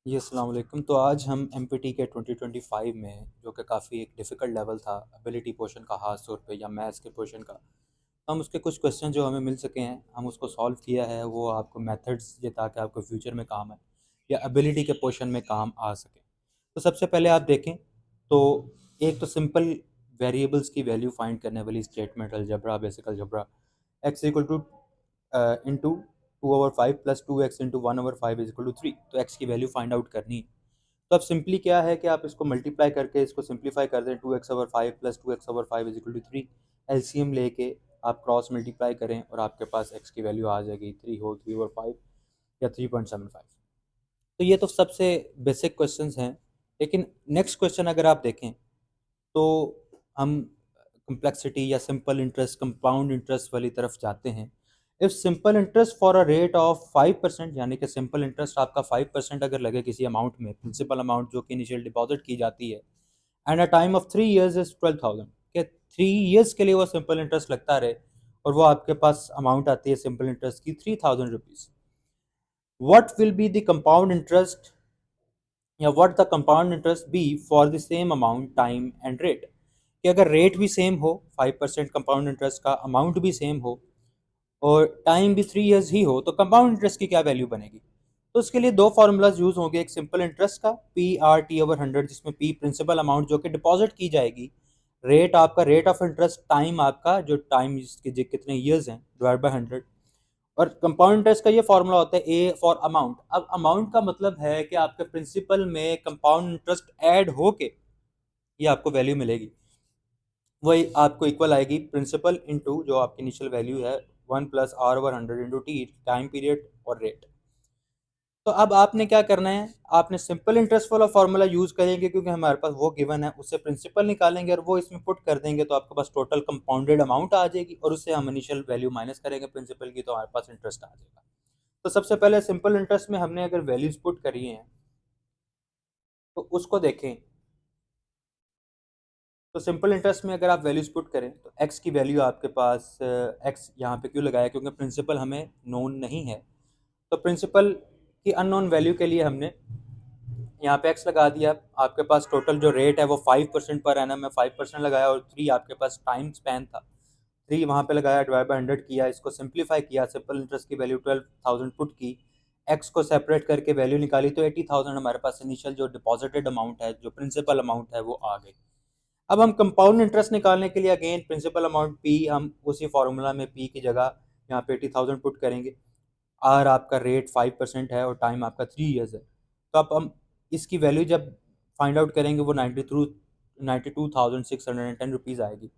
जी, अस्सलाम वालेकुम। तो आज हम एमपीटी के 2025 में जो कि काफ़ी एक डिफ़िकल्ट लेवल था एबिलिटी पोर्शन का ख़ास तौर पे या मैथ्स के पोर्शन का, हम उसके कुछ क्वेश्चन जो हमें मिल सके हैं हम उसको सॉल्व किया है। वो आपको मेथड्स ये ताकि आपको फ्यूचर में काम आए या एबिलिटी के पोर्शन में काम आ सके। तो सबसे पहले आप देखें तो एक तो सिंपल वेरिएबल्स की वैल्यू फाइंड करने वाली statement algebra basic algebra X equal to into 2/5 plus 2x into 1/5 is equal to 3। तो x की वैल्यू फाइंड आउट करनी है। तो अब सिंपली क्या है कि आप इसको मल्टीप्लाई करके इसको सिंपलीफाई कर दें 2x/5 plus 2x/5 is equal to 3। LCM लेके आप क्रॉस मल्टीप्लाई करें और आपके पास x की वैल्यू आ जाएगी 3 होल 3/5 या 3.75। तो ये तो सबसे बेसिक क्वेश्चंस हैं। लेकिन नेक्स्ट क्वेश्चन अगर आप देखें तो हम कम्प्लेक्सिटी या सिंपल इंटरेस्ट कंपाउंड इंटरेस्ट वाली तरफ जाते हैं। If simple interest for a rate of 5%, यानी कि सिंपल इंटरेस्ट आपका 5% अगर लगे किसी अमाउंट में, प्रिंसिपल अमाउंट जो कि इनिशियल डिपॉजिट की जाती है, and a time of 3 years is 12,000, के 3 ईयर्स के लिए वो सिंपल इंटरेस्ट लगता रहे और वो आपके पास अमाउंट आती है सिंपल इंटरेस्ट की 3,000 rupees. What will be the compound interest या what the compound interest be for the same amount time and rate. कि अगर रेट भी सेम हो 5% कंपाउंड इंटरेस्ट का, अमाउंट भी सेम हो और टाइम भी 3 ईयर्स ही हो, तो कंपाउंड इंटरेस्ट की क्या वैल्यू बनेगी। तो उसके लिए दो फार्मूलाज यूज होंगे। एक सिंपल इंटरेस्ट का P/R/T/100, जिसमें P प्रिंसिपल अमाउंट जो कि डिपॉजिट की जाएगी, रेट आपका रेट ऑफ इंटरेस्ट, टाइम आपका जो टाइम जिसके कितने ईयर्स हैं डिवाइड बाय 100। और कंपाउंड इंटरेस्ट का ये फॉर्मूला होता है ए फॉर अमाउंट। अब अमाउंट का मतलब है कि आपके प्रिंसिपल में कंपाउंड इंटरेस्ट ऐड होके ये आपको वैल्यू मिलेगी। वही आपको इक्वल आएगी प्रिंसिपल इनटू जो आपकी इनिशियल वैल्यू है 1 + R/100 into T, time period और रेट। तो अब आपने क्या करना है, आपने सिंपल इंटरेस्ट वाला फार्मूला यूज करेंगे क्योंकि हमारे पास वो गिवन है, उससे प्रिंसिपल निकालेंगे और वो इसमें पुट कर देंगे तो आपके पास टोटल कंपाउंडेड अमाउंट आ जाएगी और उससे हम इनिशियल वैल्यू माइनस करेंगे प्रिंसिपल की, तो हमारे पास इंटरेस्ट आ जाएगा। तो सबसे पहले सिंपल इंटरेस्ट में हमने अगर वैल्यूज पुट करी हैं तो उसको देखें। तो सिंपल इंटरेस्ट में अगर आप वैल्यूज पुट करें तो एक्स की वैल्यू आपके पास, एक्स यहाँ पे क्यों लगाया, क्योंकि प्रिंसिपल हमें नोन नहीं है। तो प्रिंसिपल की अननोन वैल्यू के लिए हमने यहाँ पे एक्स लगा दिया। आपके पास टोटल जो रेट है वो 5% पर एनम है, 5% लगाया और 3 आपके पास टाइम स्पैन था, 3 वहाँ पे लगाया, डिवाइड बाय 100 किया, इसको सिंप्लीफाई किया, सिंपल इंटरेस्ट की वैल्यू 12,000 पुट की, एक्स को सेपरेट करके वैल्यू निकाली तो 80,000 हमारे पास इनिशियल जो डिपॉजिटेड अमाउंट है, जो प्रिंसिपल अमाउंट है वो आ गई। अब हम कंपाउंड इंटरेस्ट निकालने के लिए अगेन प्रिंसिपल अमाउंट पी, हम उसी फार्मूला में पी की जगह यहाँ पे 80,000 पुट करेंगे। आर आपका रेट 5% है और टाइम आपका 3 ईयर्स है। तो अब हम इसकी वैल्यू जब फाइंड आउट करेंगे वो 92,610 रुपीज़ आएगी।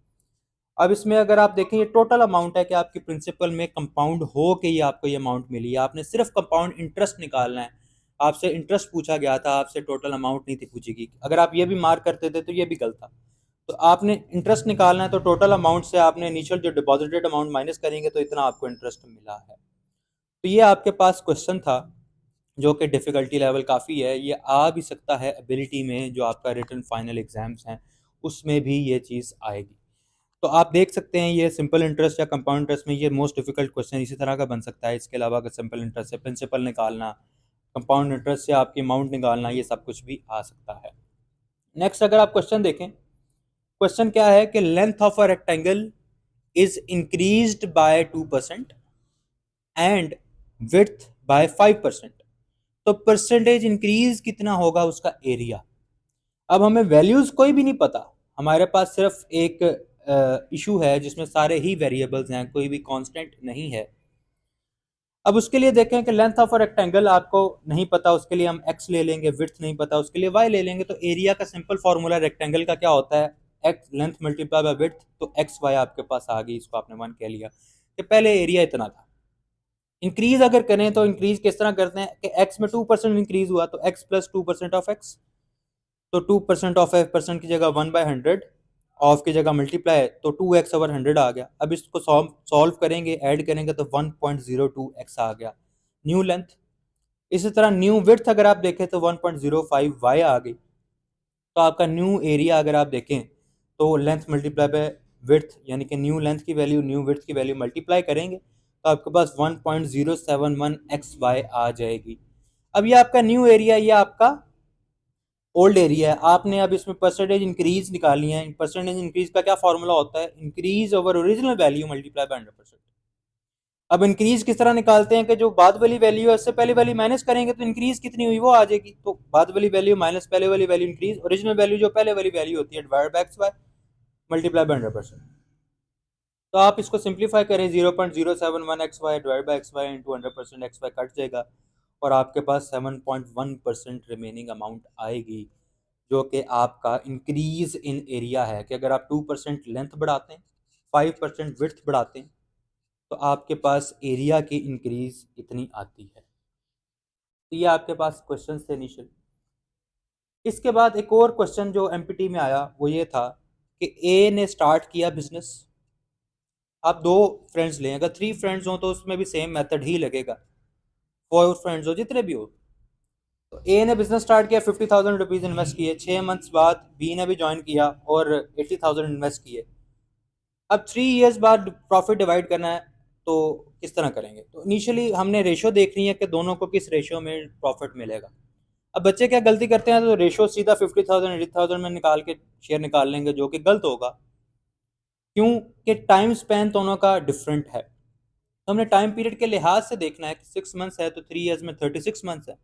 अब इसमें अगर आप देखें ये टोटल अमाउंट है कि आपकी प्रिंसिपल में कंपाउंड हो के ये आपको ये अमाउंट मिली है। आपने सिर्फ कंपाउंड इंटरेस्ट निकालना है, आपसे इंटरेस्ट पूछा गया था, आपसे टोटल अमाउंट नहीं थी पूछी गई। अगर आप ये भी मार्क करते थे तो ये भी गलत था। तो आपने इंटरेस्ट निकालना है तो टोटल अमाउंट से आपने इनिशियल जो डिपॉजिटेड अमाउंट माइनस करेंगे तो इतना आपको इंटरेस्ट मिला है। तो ये आपके पास क्वेश्चन था जो कि डिफ़िकल्टी लेवल काफ़ी है। ये आ भी सकता है एबिलिटी में, जो आपका रिटन फाइनल एग्जाम्स हैं उसमें भी ये चीज़ आएगी। तो आप देख सकते हैं ये सिंपल इंटरेस्ट या कंपाउंड इंटरेस्ट में ये मोस्ट डिफिकल्ट क्वेश्चन इसी तरह का बन सकता है। इसके अलावा अगर सिंपल इंटरेस्ट से प्रिंसिपल निकालना, कंपाउंड इंटरेस्ट से आपकी अमाउंट निकालना, ये सब कुछ भी आ सकता है। नेक्स्ट अगर आप क्वेश्चन देखें, क्वेश्चन क्या है कि length of a rectangle is increased by 2% and width by 5%। तो परसेंटेज इंक्रीज कितना होगा उसका एरिया। अब हमें वैल्यूज कोई भी नहीं पता, हमारे पास सिर्फ एक इशू है जिसमें सारे ही वेरिएबल्स हैं, कोई भी कांस्टेंट नहीं है। अब उसके लिए देखें कि लेंथ ऑफ अ रेक्टेंगल आपको नहीं पता, उसके लिए हम x ले लेंगे, विड्थ नहीं पता उसके लिए y ले लेंगे। तो एरिया का सिंपल फॉर्मूला रेक्टेंगल का क्या होता है, x length multiply by width. तो एक्स वाई आपके पास आ गई, इसको आपने 1 कह लिया कि पहले एरिया इतना था। इंक्रीज अगर करें तो इंक्रीज किस तरह करते हैं कि x में 2% इंक्रीज हुआ तो x प्लस 2% ऑफ x। तो 2% ऑफ एफ परसेंट की जगह 1/100, ऑफ की जगह मल्टीप्लाई तो 2x/100 आ गया। अब इसको सॉल्व करेंगे, ऐड करेंगे तो 1.02x आ गया न्यू लेंथ। इसी तरह न्यू विड्थ अगर आप देखें तो 1.05y आ गई। तो आपका न्यू एरिया अगर आप देखें तो लेंथ मल्टीप्लाई बाय विड्थ, यानी कि न्यू लेंथ की वैल्यू न्यू विड्थ की वैल्यू मल्टीप्लाई करेंगे तो आपके पास 1.071xy आ जाएगी। अब ये आपका न्यू एरिया, ये आपका ओल्ड एरिया है। आपने अब इसमें परसेंटेज इंक्रीज निकाली है। परसेंटेज इंक्रीज का क्या फॉर्मूला होता है? Increase over original value multiply by 100%। अब इंक्रीज किस तरह निकालते हैं कि जो बाद वाली वैल्यू है उससे पहले वाली माइनस करेंगे तो इंक्रीज कितनी हुई वो आ जाएगी। तो बाद वाली वैल्यू माइनस पहले वाली वैल्यू इंक्रीज, ओरिजिनल वैल्यू जो पहले वाली वैल्यू होती है divide by X Y multiply by 100%। तो आप इसको सिंप्लीफाई करें, 0.071 X Y divide by X Y into 100%, X Y cut जाएगा और आपके पास 7.1% रिमेनिंग अमाउंट आएगी, जो कि आपका इंक्रीज इन एरिया है। कि अगर आप 2% लेंथ बढ़ाते हैं, 5% विड्थ बढ़ाते हैं, तो आपके पास एरिया की इंक्रीज इतनी आती है। तो ये आपके पास क्वेश्चन थे इनिशियल। इसके बाद एक और क्वेश्चन जो एमपीटी में आया वो ये था कि ए ने स्टार्ट किया बिजनेस। आप 2 फ्रेंड्स लें, अगर 3 फ्रेंड्स हों तो उसमें भी सेम मेथड ही लगेगा। 4 फ्रेंड्स हो, जितने भी हो। तो ए ने बिजनेस स्टार्ट किया, 50,000 रुपीज़ इन्वेस्ट किए। 6 मंथ्स बाद बी ने भी ज्वाइन किया और 80,000 इन्वेस्ट किए। अब 3 ईयर्स बाद प्रॉफिट डिवाइड करना है, तो किस तरह करेंगे? तो इनिशियली हमने रेशो देखनी है कि दोनों को किस रेशो में प्रॉफिट मिलेगा। अब बच्चे क्या गलती करते हैं, तो रेशो सीधा 50,000 80,000 में निकाल के शेयर निकाल लेंगे, जो कि गलत होगा। क्यों? कि टाइम स्पैन दोनों का डिफरेंट है। तो हमने टाइम पीरियड के लिहाज से देखना है कि 6 मंथ्स है तो 3 ईयर्स में 36 मंथ्स है।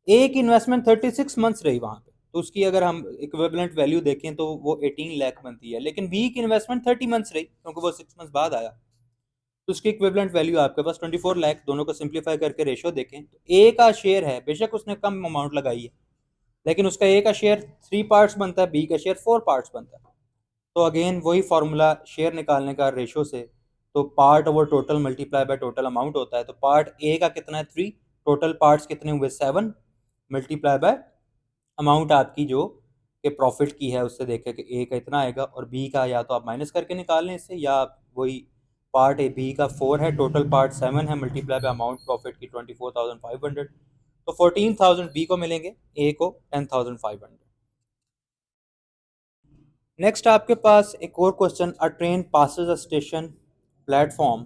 एक इन्वेस्टमेंट 36 मंथ्स रही वहां पे, तो उसकी अगर हम इक्विवेलेंट वैल्यू देखें तो वो 18 लाख बनती है। लेकिन बी की इन्वेस्टमेंट 30 मंथ्स रही, क्योंकि वो 6 मंथ्स बाद आया, तो उसकी इक्विवेलेंट वैल्यू आपके पास 24 लाख। दोनों को सिंप्लीफाई करके रेशो देखें तो ए का शेयर है, बेशक उसने कम अमाउंट लगाई है, लेकिन उसका ए का शेयर 3 पार्ट्स बनता है, बी का शेयर 4 पार्ट्स बनता है। तो अगेन वही फार्मूला शेयर निकालने का रेशो से, तो part over total multiply by total amount होता है। तो पार्ट ए का कितना है 3, टोटल पार्ट्स कितने हुए 7, मल्टीप्लाई बाय अमाउंट आपकी जो कि प्रॉफिट की है उससे देखें कि ए का इतना आएगा, और बी का या तो आप माइनस करके निकाल लें इससे, या आप वही पार्ट ए बी का 4 है, टोटल पार्ट 7 है, मल्टीप्लाई बाय अमाउंट प्रॉफिट की 24,500, तो 14,000 बी को मिलेंगे, ए को 10,500। नेक्स्ट आपके पास एक और question, a train passes a station platform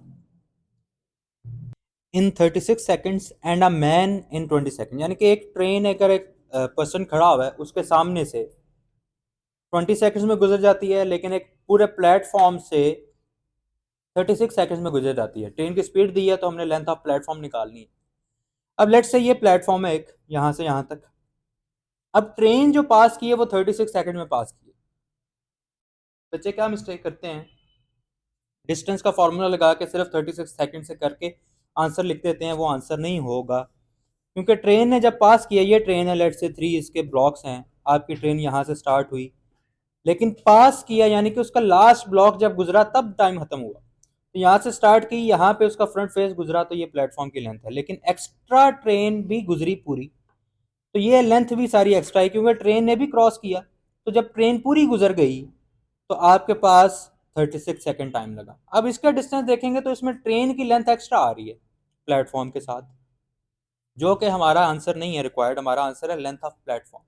in 36 seconds and a man in 20 second. यानी कि एक ट्रेन अगर एक पर्सन खड़ा हुआ है उसके सामने से 20 सेकंड्स में गुजर जाती है, लेकिन एक पूरे प्लेटफॉर्म से 36 सेकंड्स में गुजर जाती है। ट्रेन की स्पीड दी है तो हमने लेंथ ऑफ प्लेटफॉर्म निकालनी है। अब लेट्स से ये प्लेटफॉर्म है एक, यहाँ से यहाँ तक। अब ट्रेन जो पास की है वो 36 सेकंड में पास की है। बच्चे क्या मिस्टेक करते हैं, डिस्टेंस का फॉर्मूला लगा के सिर्फ 36 सेकंड से करके आंसर लिख देते हैं। वो आंसर नहीं होगा, क्योंकि ट्रेन ने जब पास किया, ये ट्रेन है, लेट्स से 3 इसके ब्लॉक्स हैं, आपकी ट्रेन यहाँ से स्टार्ट हुई, लेकिन पास किया यानी कि उसका लास्ट ब्लॉक जब गुजरा तब टाइम खत्म हुआ। तो यहाँ से स्टार्ट की, यहाँ पे उसका फ्रंट फेस गुजरा, तो ये प्लेटफॉर्म की लेंथ है। लेकिन एक्स्ट्रा ट्रेन भी गुजरी पूरी, तो ये लेंथ भी सारी एक्स्ट्रा है, क्योंकि ट्रेन ने भी क्रॉस किया। तो जब ट्रेन पूरी गुजर गई तो आपके पास 36 सेकंड टाइम लगा। अब इसका डिस्टेंस देखेंगे तो इसमें ट्रेन की लेंथ एक्स्ट्रा आ रही है प्लेटफॉर्म के साथ, जो कि हमारा आंसर नहीं है रिक्वायर्ड। हमारा आंसर है लेंथ ऑफ प्लेटफॉर्म।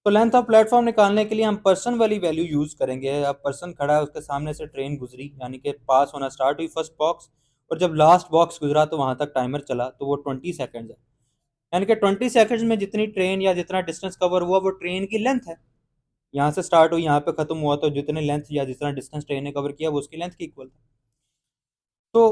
तो लेंथ ऑफ प्लेटफॉर्म निकालने के लिए हम पर्सन वाली वैल्यू यूज करेंगे। अब पर्सन खड़ा है, उसके सामने से ट्रेन गुजरी, यानी कि पास होना स्टार्ट हुई फर्स्ट बॉक्स, और जब लास्ट बॉक्स गुजरा तो वहां तक टाइमर चला, तो वो 20 सेकंड है। यानी कि 20 सेकंड्स में जितनी ट्रेन या जितना डिस्टेंस कवर हुआ वो ट्रेन की लेंथ है। यहाँ से स्टार्ट हुई, यहाँ पे खत्म हुआ, तो जितने लेंथ या जितना डिस्टेंस ट्रेन ने कवर किया वो उसकी लेंथ की इक्वल था। तो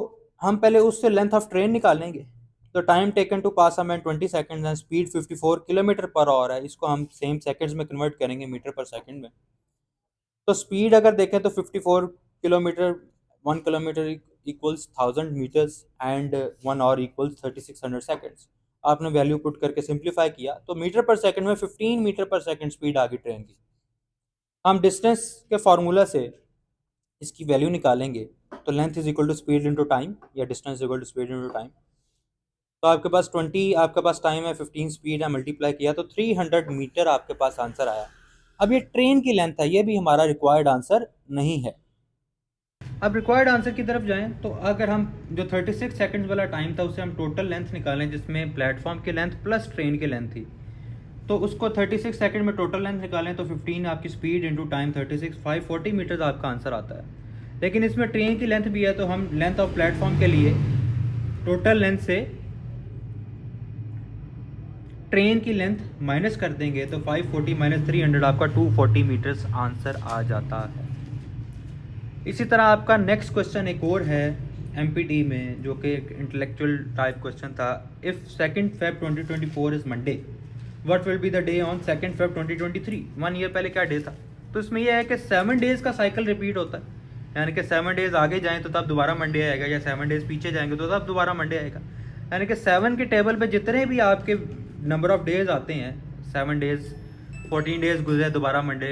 हम पहले उससे लेंथ ऑफ ट्रेन निकालेंगे। तो time taken to pass a man 20 seconds and speed 54 kilometre per hour है। इसको हम सेम सेकंड्स में कन्वर्ट करेंगे मीटर पर सेकंड में। तो स्पीड अगर देखें तो 54 kilometre, 1 kilometre equals 1000 metres and 1 hour equals 3600 seconds. आपने वैल्यू पुट करके सिंप्लीफाई किया तो मीटर पर सेकंड में 15 मीटर पर सेकंड स्पीड आ गई ट्रेन की। हम डिस्टेंस के फार्मूला से इसकी वैल्यू निकालेंगे, तो length is equal to speed into time, या distance equal to speed into time. तो आपके पास 20 आपके पास टाइम है, 15 स्पीड है, मल्टीप्लाई किया तो 300 मीटर आपके पास आंसर आया। अब ये ट्रेन की लेंथ है, ये भी हमारा रिक्वायर्ड आंसर नहीं है। अब रिक्वायर्ड आंसर की तरफ जाएं तो अगर हम जो 36 सेकंड्स वाला टाइम था उसे हम टोटल लेंथ निकालें, जिसमें प्लेटफॉर्म की लेंथ प्लस ट्रेन की लेंथ थी, तो उसको 36 सेकंड में टोटल लेंथ निकालें तो 15 आपकी स्पीड इंटू टाइम 36 540 मीटर्स आपका आंसर आता है। लेकिन इसमें ट्रेन की लेंथ भी है, तो हम लेंथ ऑफ प्लेटफॉर्म के लिए टोटल लेंथ से ट्रेन की लेंथ माइनस कर देंगे तो 540 माइनस 300 आपका 240 मीटर्स आंसर आ जाता है। इसी तरह आपका नेक्स्ट क्वेश्चन एक और है एमपीटी में, जो कि एक इंटेलेक्चुअल टाइप क्वेश्चन था। If 2 Feb 2024 is Monday, what will be the day on 2 Feb 2023? 1 year पहले क्या डे था? तो इसमें यह है कि 7 डेज़ का साइकिल रिपीट होता है, यानी कि 7 डेज़ आगे जाएँ तो तब दोबारा मंडे आएगा, या 7 डेज़ पीछे जाएंगे तो तब दोबारा मंडे आएगा। यानी कि 7 के टेबल पे जितने भी आपके नंबर ऑफ़ डेज़ आते हैं, 7 डेज़, 14 डेज़ गुजरे दोबारा मंडे,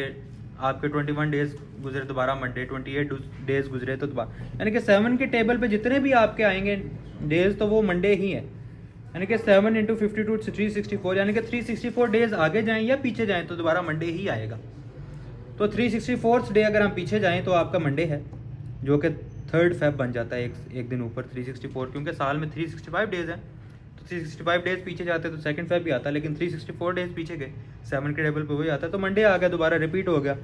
आपके 21 डेज़ गुजरे दोबारा मंडे, 28 डेज़ गुजरे तो दोबारा, यानी कि 7 के टेबल पे जितने भी आपके आएंगे डेज़ तो वो मंडे ही है। यानी कि 7 × 52 364, यानी कि 364 डेज़ आगे जाएं या पीछे जाएं तो दोबारा मंडे ही आएगा। तो 364th डे अगर हम पीछे जाएं तो आपका मंडे है, जो कि 3 Feb बन जाता है, एक दिन ऊपर 364, क्योंकि साल में 365 डेज़ हैं। तो 365 डेज़ पीछे जाते तो 2 Feb भी आता, लेकिन 364 डेज़ पीछे गए, 7 के टेबल पे वही आता है, तो मंडे आ गया, दोबारा रिपीट हो गया।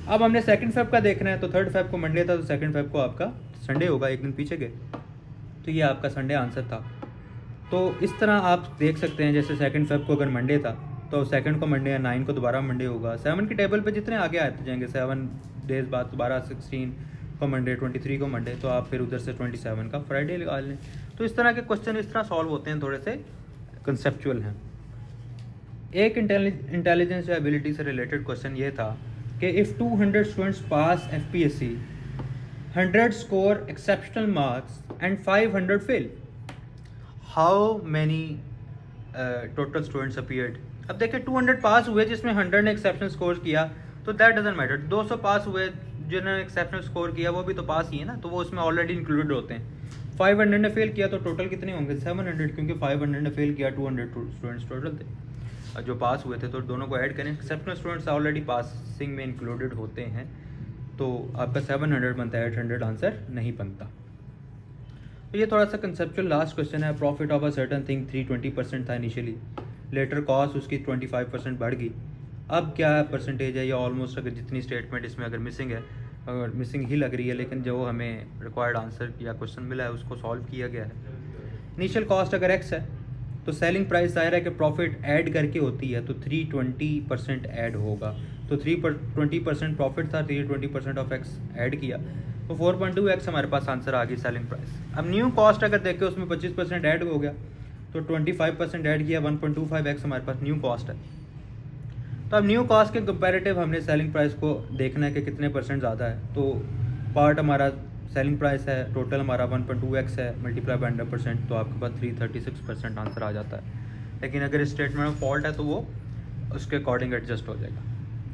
अब हमने 2 Feb का देखना है, तो 3 Feb को मंडे था, तो 2 Feb को आपका संडे होगा, एक दिन पीछे गए, तो ये आपका संडे आंसर था। तो इस तरह आप देख सकते हैं, जैसे 2 Feb को अगर मंडे था तो 2 को मंडे है, 9 को दोबारा मंडे होगा, 7 के टेबल पे जितने आगे आते जाएंगे, 7 डेज़ बाद दोबारा 16 को मंडे, 23 को मंडे, तो आप फिर उधर से 27 का फ्राइडे लगा लें। तो इस तरह के क्वेश्चन इस तरह सॉल्व होते हैं, थोड़े से कंसेप्चुअल हैं। एक इंटेलिजेंस या एबिलिटी से रिलेटेड क्वेश्चन ये था कि if 200 students pass FPSC, 100 score exceptional marks and 500 fail, how many total students appeared? अब देखिए 200 पास हुए जिसमें 100 ने एक्सेप्शनल स्कोर किया, तो दैट डजंट मैटर। 200 पास हुए जिन्होंने एक्सेप्शनल स्कोर किया वो भी तो पास ही है ना, तो वो उसमें ऑलरेडी इंक्लूडेड होते हैं। 500 ने फेल किया तो टोटल कितने होंगे? 700, क्योंकि 500 ने फेल किया, 200 स्टूडेंट्स टोटल थे जो पास हुए थे, तो दोनों को ऐड करें, एक्सेप्शनल स्टूडेंट्स ऑलरेडी पासिंग में इंक्लूडेड होते हैं, तो आपका 700 बनता है, 800 आंसर नहीं बनता। तो ये थोड़ा सा कंसेप्चुअल लास्ट क्वेश्चन है। Profit of a certain thing 320% था इनिशियली, लेटर कॉस्ट उसकी 25% बढ़ गई, अब क्या परसेंटेज है? या ऑलमोस्ट अगर जितनी स्टेटमेंट इसमें अगर मिसिंग है, अगर मिसिंग ही लग रही है, लेकिन जो हमें रिक्वायर्ड आंसर या क्वेश्चन मिला है उसको सॉल्व किया गया है। इनिशियल कॉस्ट अगर x है तो सेलिंग प्राइस ज़ाहिर है कि प्रॉफिट ऐड करके होती है, तो 320% ऐड होगा, तो 320% प्रॉफिट था, 320% ऑफ x ऐड किया, तो 4.2x हमारे पास आंसर आ गई सेलिंग प्राइस। अब न्यू कॉस्ट अगर देखें उसमें 25% ऐड हो गया, तो 25% ऐड किया, 1.25x हमारे पास न्यू कॉस्ट है। तो अब न्यू कॉस्ट के कंपैरेटिव हमने सेलिंग प्राइस को देखना है कि कितने परसेंट ज़्यादा है, तो पार्ट हमारा सेलिंग प्राइस है, टोटल हमारा 1.2x है, मल्टीप्लाई बाय 100%, तो आपके पास 336% आंसर आ जाता है। लेकिन अगर इस स्टेटमेंट में फॉल्ट है तो वो उसके अकॉर्डिंग एडजस्ट हो जाएगा।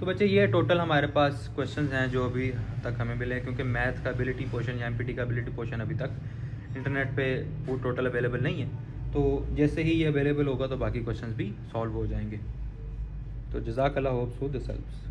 तो बच्चे ये टोटल हमारे पास क्वेश्चंस हैं जो अभी तक हमें मिले हैं, क्योंकि मैथ का एबिलिटी पोर्शन या एमपीटी का एबिलिटी पोर्शन अभी तक इंटरनेट पे वो टोटल अवेलेबल नहीं है। तो जैसे ही ये अवेलेबल होगा तो बाकी क्वेश्चंस भी सॉल्व हो जाएंगे। तो जज़ाकल्लाह, होप सो दिस हेल्प्स।